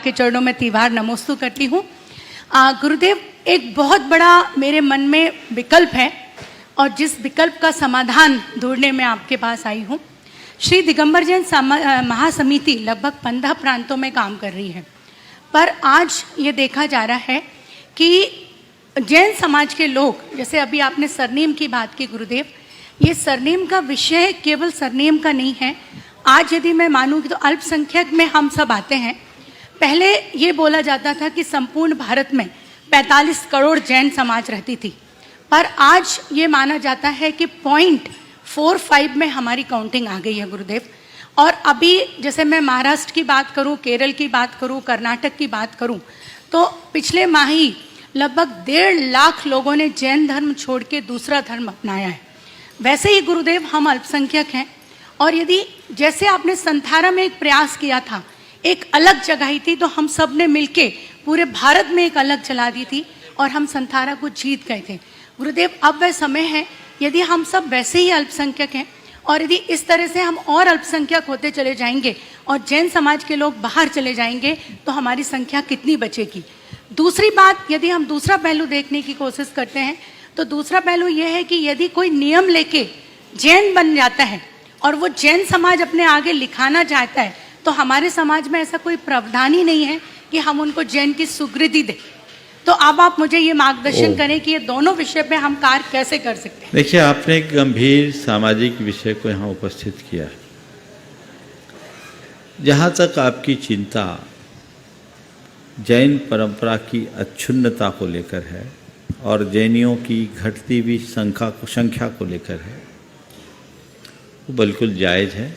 आपके चरणों में तीवार नमोस्तु करती हूँ। गुरुदेव, एक बहुत बड़ा मेरे मन में विकल्प है और जिस विकल्प का समाधान ढूंढने में आपके पास आई हूँ। श्री दिगंबर जैन महासमिति लगभग 15 प्रांतों में काम कर रही है, पर आज ये देखा जा रहा है कि जैन समाज के लोग, जैसे अभी आपने सरनेम की बात की गुरुदेव, ये सरनेम का विषय केवल सरनेम का नहीं है। आज यदि मैं मानूँ कि तो अल्पसंख्यक में हम सब आते हैं। पहले ये बोला जाता था कि संपूर्ण भारत में 45 करोड़ जैन समाज रहती थी, पर आज ये माना जाता है कि 0.45 में हमारी काउंटिंग आ गई है गुरुदेव। और अभी जैसे मैं महाराष्ट्र की बात करूं, केरल की बात करूं, कर्नाटक की बात करूं, तो पिछले माह ही लगभग 1.5 लाख लोगों ने जैन धर्म छोड़ के दूसरा धर्म अपनाया है। वैसे ही गुरुदेव हम अल्पसंख्यक हैं, और यदि जैसे आपने संथारा में एक प्रयास किया था, एक अलग जगाई थी, तो हम सब ने मिलके पूरे भारत में एक अलग चला दी थी और हम संथारा को जीत गए थे। गुरुदेव, अब वह समय है, यदि हम सब वैसे ही अल्पसंख्यक हैं और यदि इस तरह से हम और अल्पसंख्यक होते चले जाएंगे और जैन समाज के लोग बाहर चले जाएंगे, तो हमारी संख्या कितनी बचेगी। दूसरी बात, यदि हम दूसरा पहलू देखने की कोशिश करते हैं, तो दूसरा पहलू यह है कि यदि कोई नियम लेके जैन बन जाता है और वो जैन समाज अपने आगे लिखाना चाहता है, तो हमारे समाज में ऐसा कोई प्रावधान ही नहीं है कि हम उनको जैन की सुकृति दें। तो अब आप मुझे ये मार्गदर्शन करें कि ये दोनों विषय पे हम कार्य कैसे कर सकते हैं। देखिए, आपने एक गंभीर सामाजिक विषय को यहाँ उपस्थित किया। जहाँ तक आपकी चिंता जैन परंपरा की अक्षुण्णता को लेकर है और जैनियों की घटती हुई संख्या को लेकर है, वो बिल्कुल जायज़ है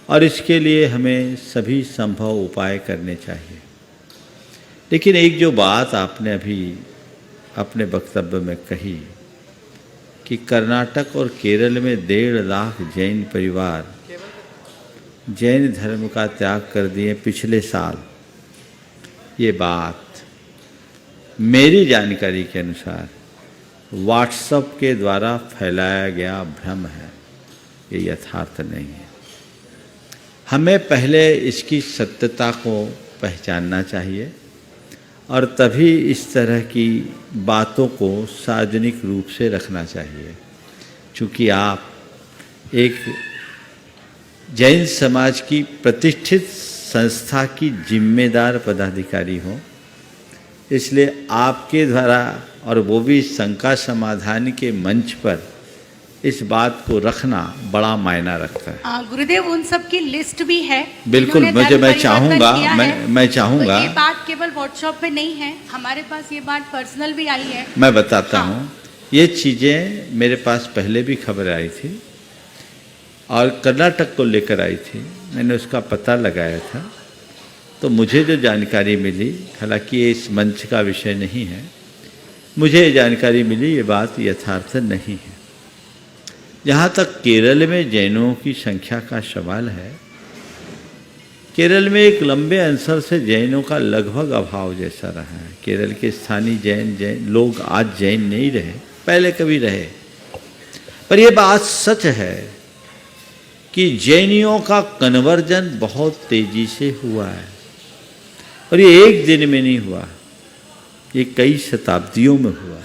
और इसके लिए हमें सभी संभव उपाय करने चाहिए। लेकिन एक जो बात आपने अभी अपने वक्तव्य में कही कि कर्नाटक और केरल में 1.5 लाख जैन परिवार जैन धर्म का त्याग कर दिए पिछले साल, ये बात मेरी जानकारी के अनुसार व्हाट्सएप के द्वारा फैलाया गया भ्रम है, ये यथार्थ नहीं है। हमें पहले इसकी सत्यता को पहचानना चाहिए और तभी इस तरह की बातों को सार्वजनिक रूप से रखना चाहिए। चूँकि आप एक जैन समाज की प्रतिष्ठित संस्था की जिम्मेदार पदाधिकारी हो, इसलिए आपके द्वारा, और वो भी शंका समाधान के मंच पर, इस बात को रखना बड़ा मायना रखता है। गुरुदेव, उन सब की लिस्ट भी है। बिल्कुल, मैं चाहूँगा तो ये बात केवल व्हाट्सएप पे नहीं है, हमारे पास ये बात पर्सनल भी आई है। मैं बताता हूँ। ये चीज़ें मेरे पास पहले भी खबर आई थी और कर्नाटक को लेकर आई थी, मैंने उसका पता लगाया था। तो मुझे जो जानकारी मिली, हालांकि ये इस मंच का विषय नहीं है, मुझे जानकारी मिली ये बात यथार्थ नहीं है। जहाँ तक केरल में जैनों की संख्या का सवाल है, केरल में एक लंबे अंतर से जैनों का लगभग अभाव जैसा रहा है। केरल के स्थानीय जैन लोग आज जैन नहीं रहे, पहले कभी रहे। पर यह बात सच है कि जैनियों का कन्वर्जन बहुत तेजी से हुआ है और ये एक दिन में नहीं हुआ, ये कई शताब्दियों में हुआ।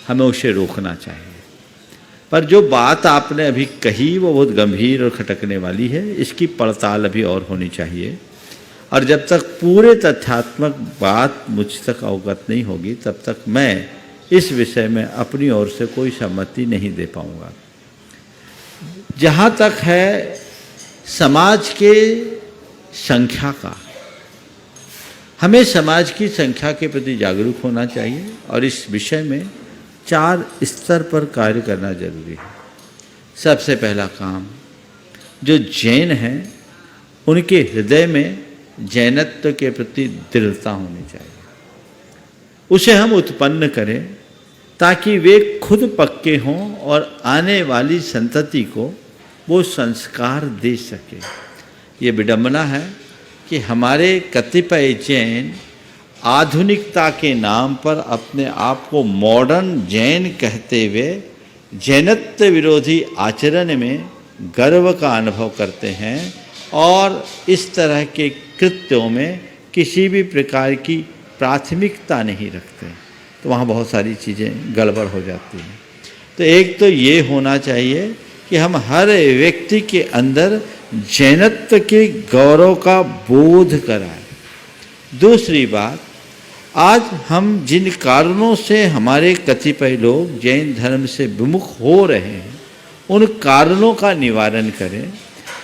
हमें उसे रोकना चाहिए। पर जो बात आपने अभी कही वो बहुत गंभीर और खटकने वाली है, इसकी पड़ताल अभी और होनी चाहिए। और जब तक पूरे तथ्यात्मक बात मुझ तक अवगत नहीं होगी, तब तक मैं इस विषय में अपनी ओर से कोई सहमति नहीं दे पाऊंगा। जहाँ तक है समाज के संख्या का, हमें समाज की संख्या के प्रति जागरूक होना चाहिए और इस विषय में 4 स्तर पर कार्य करना जरूरी है। सबसे पहला काम, जो जैन हैं उनके हृदय में जैनत्व के प्रति दृढ़ता होनी चाहिए। उसे हम उत्पन्न करें ताकि वे खुद पक्के हों और आने वाली संतति को वो संस्कार दे सके। ये विडंबना है कि हमारे कतिपय जैन आधुनिकता के नाम पर अपने आप को मॉडर्न जैन कहते हुए जैनत्व विरोधी आचरण में गर्व का अनुभव करते हैं और इस तरह के कृत्यों में किसी भी प्रकार की प्राथमिकता नहीं रखते, तो वहाँ बहुत सारी चीज़ें गड़बड़ हो जाती हैं। तो एक तो ये होना चाहिए कि हम हर व्यक्ति के अंदर जैनत्व के गौरव का बोध कराएं। दूसरी बात, आज हम जिन कारणों से हमारे कतिपय लोग जैन धर्म से विमुख हो रहे हैं, उन कारणों का निवारण करें।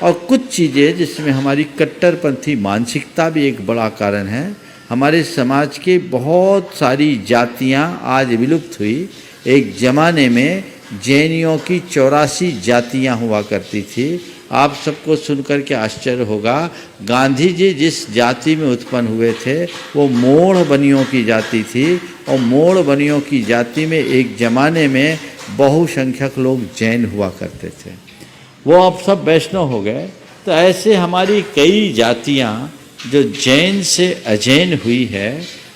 और कुछ चीज़ें जिसमें हमारी कट्टरपंथी मानसिकता भी एक बड़ा कारण है। हमारे समाज के बहुत सारी जातियां आज विलुप्त हुई। एक ज़माने में जैनियों की 84 जातियां हुआ करती थी। आप सबको सुनकर के आश्चर्य होगा, गांधी जी जिस जाति में उत्पन्न हुए थे वो मोड़ बनियों की जाति थी, और मोड़ बनियों की जाति में एक ज़माने में बहुसंख्यक लोग जैन हुआ करते थे। वो अब सब वैष्णव हो गए। तो ऐसे हमारी कई जातियां जो जैन से अजैन हुई है,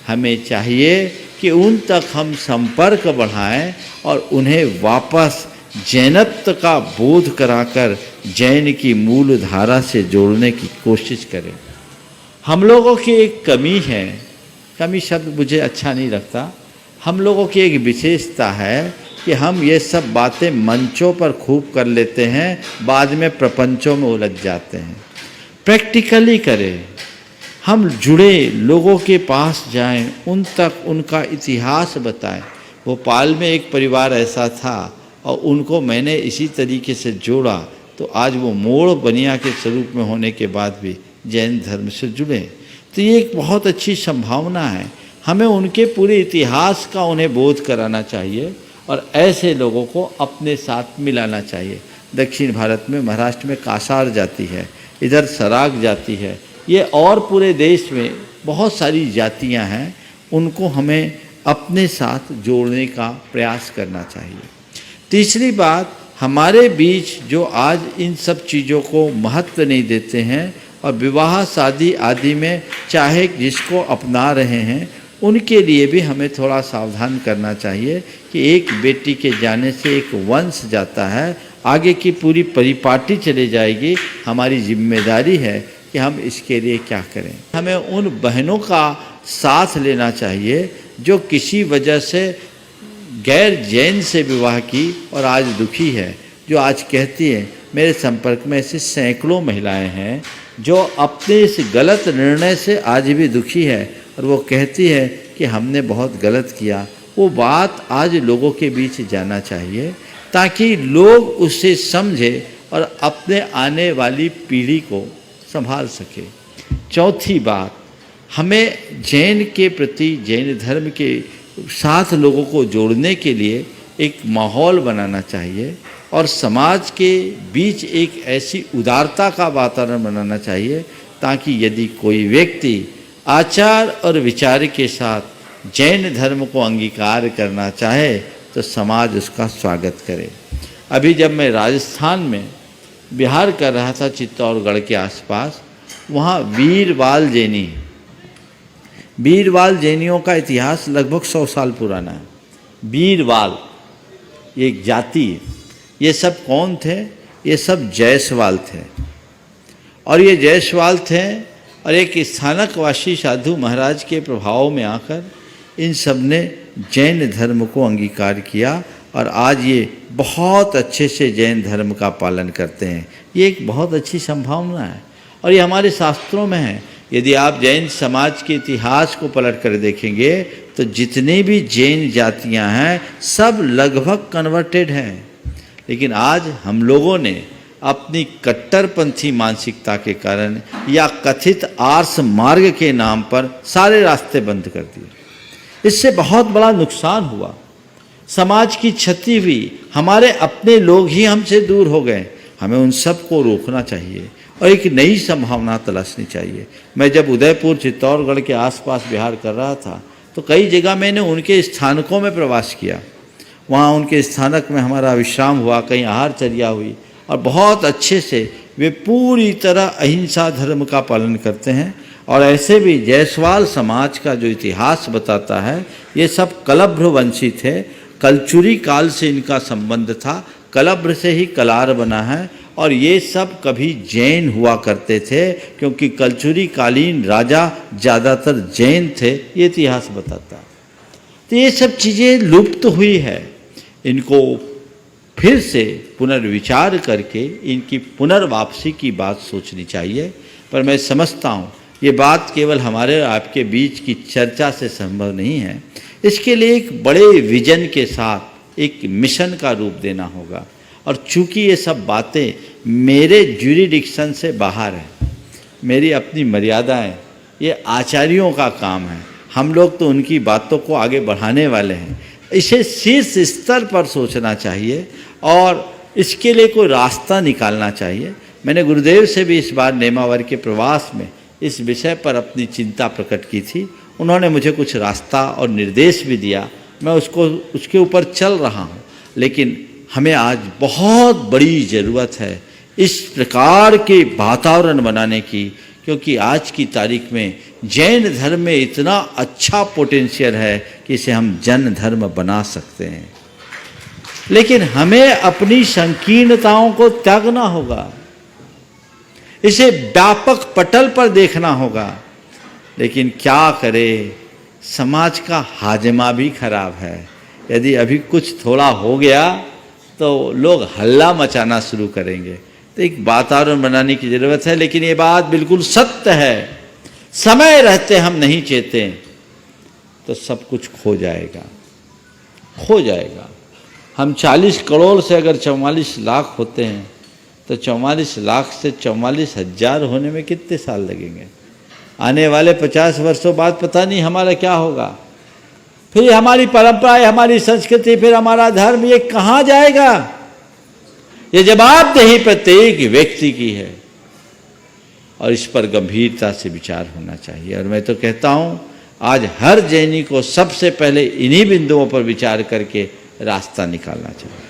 हमें चाहिए कि उन तक हम संपर्क बढ़ाएं और उन्हें वापस जैनत्व का बोध कराकर जैन की मूल धारा से जोड़ने की कोशिश करें। हम लोगों की एक कमी है, कमी शब्द मुझे अच्छा नहीं लगता, हम लोगों की एक विशेषता है कि हम ये सब बातें मंचों पर खूब कर लेते हैं, बाद में प्रपंचों में उलझ जाते हैं। प्रैक्टिकली करें, हम जुड़े लोगों के पास जाएं, उन तक उनका इतिहास बताएं। भोपाल में एक परिवार ऐसा था और उनको मैंने इसी तरीके से जोड़ा, तो आज वो मोड़ बनिया के स्वरूप में होने के बाद भी जैन धर्म से जुड़े। तो ये एक बहुत अच्छी संभावना है। हमें उनके पूरे इतिहास का उन्हें बोध कराना चाहिए और ऐसे लोगों को अपने साथ मिलाना चाहिए। दक्षिण भारत में महाराष्ट्र में कासार जाति है, इधर सराग जाति है, ये और पूरे देश में बहुत सारी जातियां हैं, उनको हमें अपने साथ जोड़ने का प्रयास करना चाहिए। तीसरी बात, हमारे बीच जो आज इन सब चीज़ों को महत्व नहीं देते हैं और विवाह शादी आदि में चाहे जिसको अपना रहे हैं, उनके लिए भी हमें थोड़ा सावधान करना चाहिए कि एक बेटी के जाने से एक वंश जाता है, आगे की पूरी परिपाटी चली जाएगी। हमारी जिम्मेदारी है कि हम इसके लिए क्या करें। हमें उन बहनों का साथ लेना चाहिए जो किसी वजह से गैर जैन से विवाह की और आज दुखी है, जो आज कहती है, मेरे संपर्क में ऐसे सैकड़ों महिलाएं हैं जो अपने इस गलत निर्णय से आज भी दुखी है और वो कहती है कि हमने बहुत गलत किया। वो बात आज लोगों के बीच जाना चाहिए ताकि लोग उसे समझे और अपने आने वाली पीढ़ी को संभाल सके। चौथी बात, हमें जैन के प्रति, जैन धर्म के साथ लोगों को जोड़ने के लिए एक माहौल बनाना चाहिए और समाज के बीच एक ऐसी उदारता का वातावरण बनाना चाहिए ताकि यदि कोई व्यक्ति आचार और विचार के साथ जैन धर्म को अंगीकार करना चाहे तो समाज उसका स्वागत करे। अभी जब मैं राजस्थान में बिहार कर रहा था, चित्तौड़गढ़ के आसपास, वहाँ वीरवाल जैनी, वीरवाल जैनियों का इतिहास लगभग 100 साल पुराना है। वीरवाल एक जाति है। ये सब कौन थे? ये सब जायसवाल थे। और ये जायसवाल थे और एक स्थानकवासी साधु महाराज के प्रभाव में आकर इन सब ने जैन धर्म को अंगीकार किया और आज ये बहुत अच्छे से जैन धर्म का पालन करते हैं। ये एक बहुत अच्छी संभावना है और ये हमारे शास्त्रों में है। यदि आप जैन समाज के इतिहास को पलट कर देखेंगे तो जितनी भी जैन जातियां हैं सब लगभग कन्वर्टेड हैं, लेकिन आज हम लोगों ने अपनी कट्टरपंथी मानसिकता के कारण या कथित आर्ष मार्ग के नाम पर सारे रास्ते बंद कर दिए। इससे बहुत बड़ा नुकसान हुआ, समाज की क्षति हुई, हमारे अपने लोग ही हमसे दूर हो गए। हमें उन सब को रोकना चाहिए और एक नई संभावना तलाशनी चाहिए। मैं जब उदयपुर, चित्तौड़गढ़ के आसपास बिहार कर रहा था तो कई जगह मैंने उनके स्थानकों में प्रवास किया। वहाँ उनके स्थानक में हमारा विश्राम हुआ, कहीं आहारचर्या हुई और बहुत अच्छे से वे पूरी तरह अहिंसा धर्म का पालन करते हैं। और ऐसे भी जायसवाल समाज का जो इतिहास बताता है, ये सब कलभ्र वंशी थे। कलचुरी काल से इनका संबंध था, कलभ्र से ही कलार बना है और ये सब कभी जैन हुआ करते थे, क्योंकि कलचुरी कालीन राजा ज़्यादातर जैन थे, ये इतिहास बताता है। तो ये सब चीज़ें लुप्त हुई है, इनको फिर से पुनर्विचार करके इनकी पुनर्वापसी की बात सोचनी चाहिए। पर मैं समझता हूँ ये बात केवल हमारे और आपके बीच की चर्चा से संभव नहीं है, इसके लिए एक बड़े विजन के साथ एक मिशन का रूप देना होगा। और चूंकि ये सब बातें मेरे ज्यूरिडिक्शन से बाहर हैं, मेरी अपनी मर्यादाएं, ये आचार्यों का काम है, हम लोग तो उनकी बातों को आगे बढ़ाने वाले हैं। इसे शीर्ष स्तर पर सोचना चाहिए और इसके लिए कोई रास्ता निकालना चाहिए। मैंने गुरुदेव से भी इस बार नेमावर के प्रवास में इस विषय पर अपनी चिंता प्रकट की थी। उन्होंने मुझे कुछ रास्ता और निर्देश भी दिया, मैं उसके ऊपर चल रहा हूँ। लेकिन हमें आज बहुत बड़ी ज़रूरत है इस प्रकार के वातावरण बनाने की, क्योंकि आज की तारीख में जैन धर्म में इतना अच्छा पोटेंशियल है कि इसे हम जन धर्म बना सकते हैं। लेकिन हमें अपनी संकीर्णताओं को त्यागना होगा, इसे व्यापक पटल पर देखना होगा। लेकिन क्या करें, समाज का हाजमा भी खराब है। यदि अभी कुछ थोड़ा हो गया तो लोग हल्ला मचाना शुरू करेंगे। तो एक वातावरण बनाने की ज़रूरत है। लेकिन ये बात बिल्कुल सत्य है, समय रहते हम नहीं चेते तो सब कुछ खो जाएगा, खो जाएगा। हम 40 करोड़ से अगर 44 लाख होते हैं तो 44 लाख से 44,000 होने में कितने साल लगेंगे? आने वाले 50 वर्षों बाद पता नहीं हमारा क्या होगा। फिर हमारी परंपराएं, हमारी संस्कृति, फिर हमारा धर्म, ये कहाँ जाएगा? ये जवाबदेही प्रत्येक व्यक्ति की है और इस पर गंभीरता से विचार होना चाहिए। और मैं तो कहता हूँ आज हर जैनी को सबसे पहले इन्हीं बिंदुओं पर विचार करके रास्ता निकालना चाहिए।